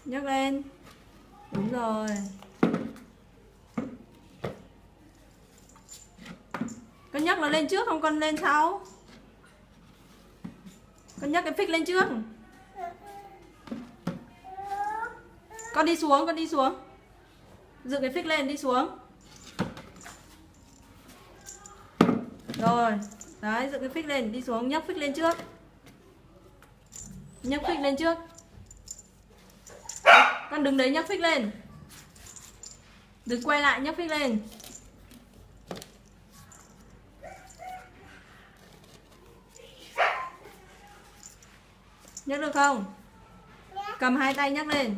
Nhấc lên. Đúng rồi. Con nhấc nó lên trước không con lên sau? Con nhấc cái phích lên trước. Con đi xuống, con đi xuống. Dựng cái phích lên đi xuống. Rồi. Đấy, dựng cái phích lên đi xuống, nhấc phích lên trước. Nhấc phích lên trước. Con đứng đấy nhấc phích lên. Đừng quay lại nhấc phích lên. Nhấc được không? Cầm hai tay nhấc lên.